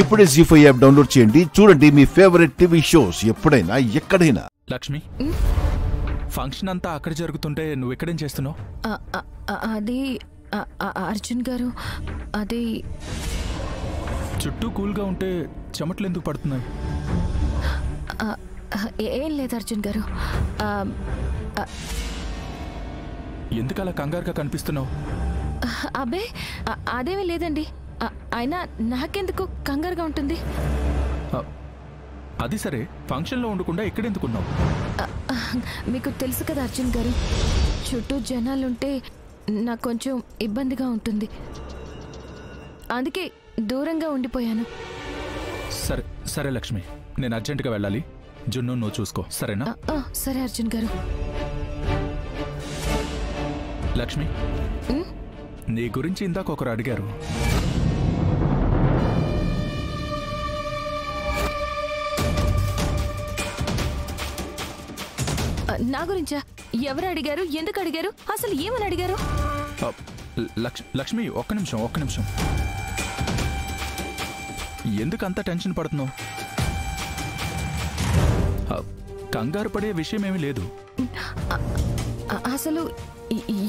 ఇప్పుడే జీ5 app download చేయండి. చూడండి మీ ఫేవరెట్ టీవీ షోస్ ఎప్పుడైనా ఎక్కడైనా. లక్ష్మి, ఫంక్షన్ అంతా అక్కడ జరుగుతుంటే నువ్వు ఎక్కడేం చేస్తున్నావు? అది అర్జున్ గారు, అది చుట్టూ కూల్గా ఉంటే చెమటలు ఎందుకు పడుతున్నాయి? ఏం లేదు అర్జున్ గారు. ఎందుకు అలా కంగారుగా కనిపిస్తున్నావు? అబ్బే అదేమీ లేదండి. అయినా నాకెందుకు కంగారుగా ఉంటుంది? అది సరే, ఫంక్షన్లో ఉండకుండా ఎక్కడెందుకున్నావు? మీకు తెలుసు కదా అర్జున్ గారు, చుట్టూ జనాలుంటే నాకు కొంచెం ఇబ్బందిగా ఉంటుంది. అందుకే దూరంగా ఉండిపోయాను. సరే సరే లక్ష్మి, నేను అర్జెంటుగా వెళ్ళాలి. జున్ను నువ్వు చూసుకో, సరేనా? సరే అర్జున్ గారు. లక్ష్మి, నీ గురించి ఇందాక ఒకరు అడిగారు. నా గురించా? ఎవరు అడిగారు? ఎందుకు అడిగారు? అసలు ఏమని అడిగారు? లక్ష్మి, ఒక్క నిమిషం. ఎందుకు అంత టెన్షన్ పడుతున్నావు? కంగారు పడే విషయం ఏమీ లేదు. అసలు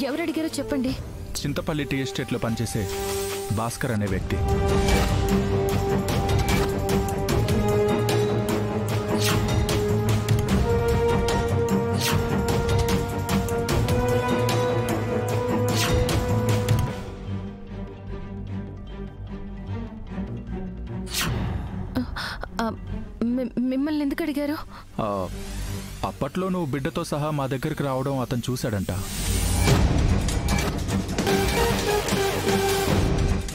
ఎవరు అడిగారో చెప్పండి. చింతపల్లి టీ ఎస్టేట్లో పనిచేసే భాస్కర్ అనే వ్యక్తి. మిమ్మల్ని ఎందుకు అడిగారు? అప్పట్లో నువ్వు బిడ్డతో సహా మా దగ్గరికి రావడం అతను చూశాడంట.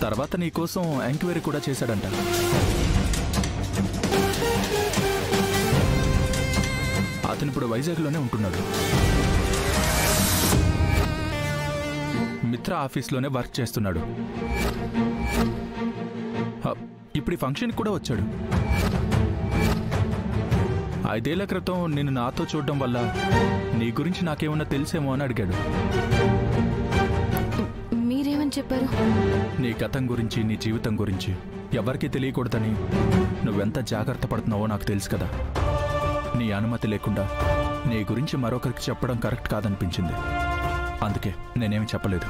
తర్వాత నీకోసం ఎంక్వైరీ కూడా చేశాడంట. అతను ఇప్పుడు వైజాగ్లోనే ఉంటున్నాడు. మిత్ర ఆఫీస్లోనే వర్క్ చేస్తున్నాడు. ఇప్పుడు ఈ ఫంక్షన్కి కూడా వచ్చాడు. 5 ఏళ్ల క్రితం నిన్ను నాతో చూడడం వల్ల నీ గురించి నాకేమన్నా తెలిసేమో అని అడిగాడు. మీరేమని చెప్పారు? నీ గతం గురించి, నీ జీవితం గురించి ఎవరికీ తెలియకూడదని నువ్వెంత జాగ్రత్త పడుతున్నావో నాకు తెలుసు కదా. నీ అనుమతి లేకుండా నీ గురించి మరొకరికి చెప్పడం కరెక్ట్ కాదనిపించింది. అందుకే నేనేమి చెప్పలేదు.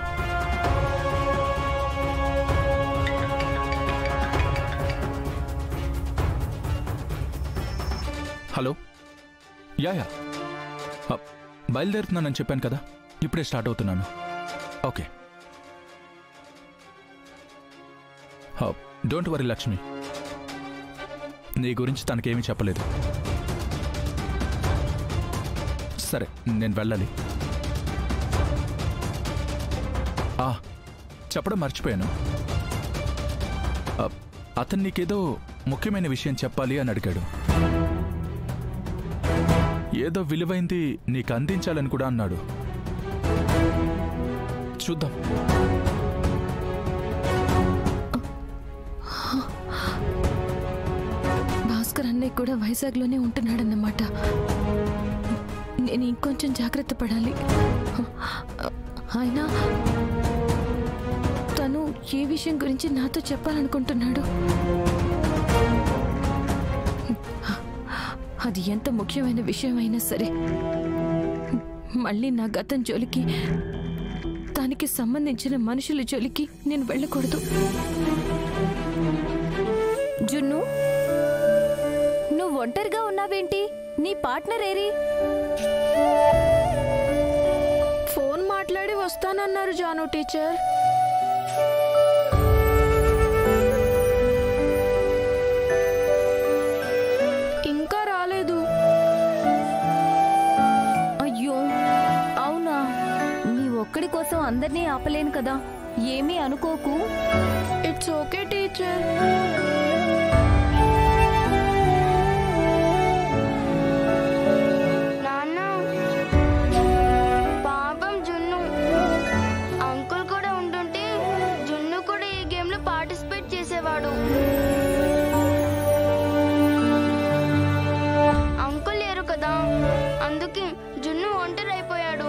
హలో, యా బయలుదేరుతున్నానని చెప్పాను కదా, ఇప్పుడే స్టార్ట్ అవుతున్నాను. ఓకే, డోంట్ వరీ లక్ష్మి, నీ గురించి తనకేమీ చెప్పలేదు. సరే, నేను వెళ్ళాలి. చెప్పడం మర్చిపోయాను. అతను నీకేదో ముఖ్యమైన విషయం చెప్పాలి అని అడిగాడు. ఏదో విలువైంది నీకు అందించాలని కూడా అన్నాడు. చూద్దాం. భాస్కర్ అన్నయ్య కూడా వైజాగ్లోనే ఉంటున్నాడన్నమాట. నేను ఇంకొంచెం జాగ్రత్త పడాలి. అయినా తను ఏ విషయం గురించి నాతో చెప్పాలనుకుంటున్నాడు? అది ఎంత ముఖ్యమైన విషయం అయినా సరే మళ్ళీ నా గతం జోలికి, దానికి సంబంధించిన మనుషుల జోలికి నేను వెళ్ళకూడదు. జున్ను, నువ్వు ఒంటరిగా ఉన్నావేంటి? నీ పార్ట్నర్ ఏరి? ఫోన్ మాట్లాడి వస్తానన్నారు జాను టీచర్. ఇంకా రాలేదు. అయ్యో అవునా? నీ ఒక్కడి కోసం అందరినీ ఆపలేను కదా, ఏమీ అనుకోకు. It's okay teacher. అందుకే జున్ను ఒంటరైపోయాడు.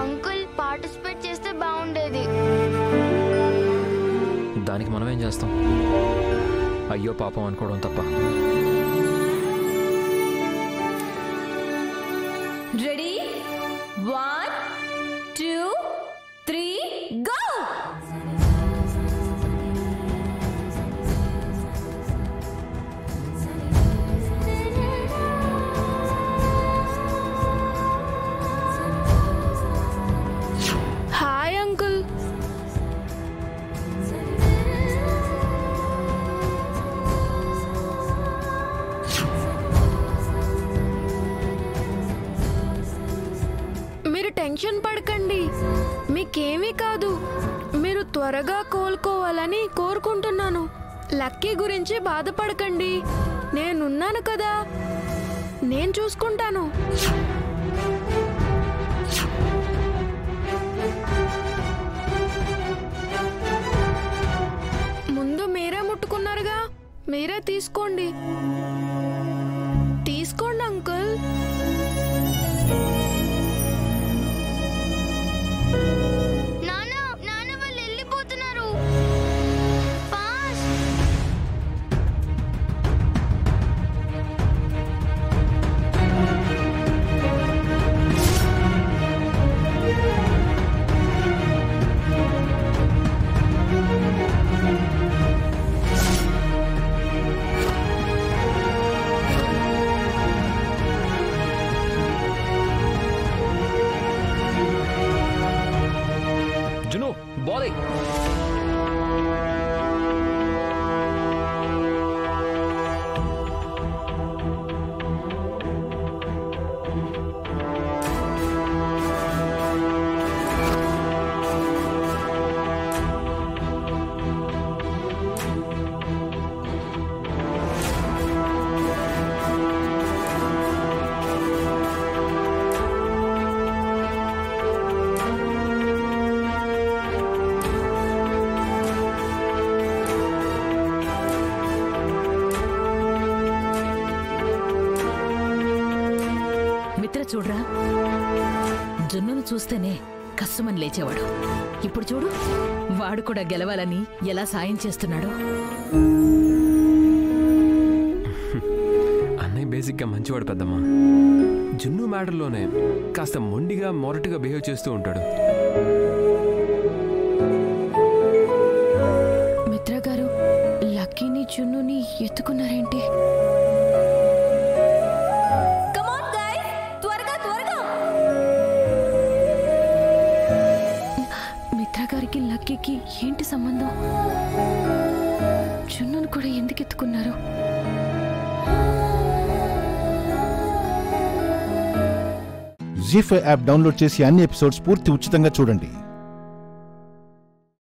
అంకుల్ పార్టిసిపేట్ చేస్తే బాగుండేది. దానికి మనం ఏం చేస్తాం? అయ్యో పాపం అనుకోవడం తప్ప. Ready 1 2 3 go. Hi uncle. మీరు టెన్షన్ పడకండి, మీకేమీ కాదు. మీరు త్వరగా కోలుకోవాలని కోరుకుంటున్నాను. లక్కీ గురించి బాధపడకండి, నేనున్నాను కదా, నేను చూసుకుంటాను. ముందు మీరే ముట్టుకున్నారుగా, మీరే తీసుకోండి. తీసుకోండి అంకుల్. నాన్న వాళ్ళు వెళ్ళిపోతున్నారు. జును బాలే. చూడరా, జున్నును చూస్తేనే కస్సుమని లేచేవాడు. ఇప్పుడు చూడు, వాడు కూడా గెలవాలని ఎలా సాయం చేస్తున్నాడు. అన్నయ్య బేసిక్గా మంచివాడు పెద్దమ్మా. జున్ను మ్యాటర్లోనే కాస్త మొండిగా మొరటుగా బిహేవ్ చేస్తూ ఉంటాడు. మిత్ర గారు, లక్కీని జున్నుని ఎత్తుకున్నారేంటి? గారికి లక్కీకి ఏంటి సంబంధం? జున్నును కూడా ఎందుకు ఎత్తుకున్నారు? జీ5 యాప్ డౌన్లోడ్ చేసి అన్ని ఎపిసోడ్స్ పూర్తి ఉచితంగా చూడండి.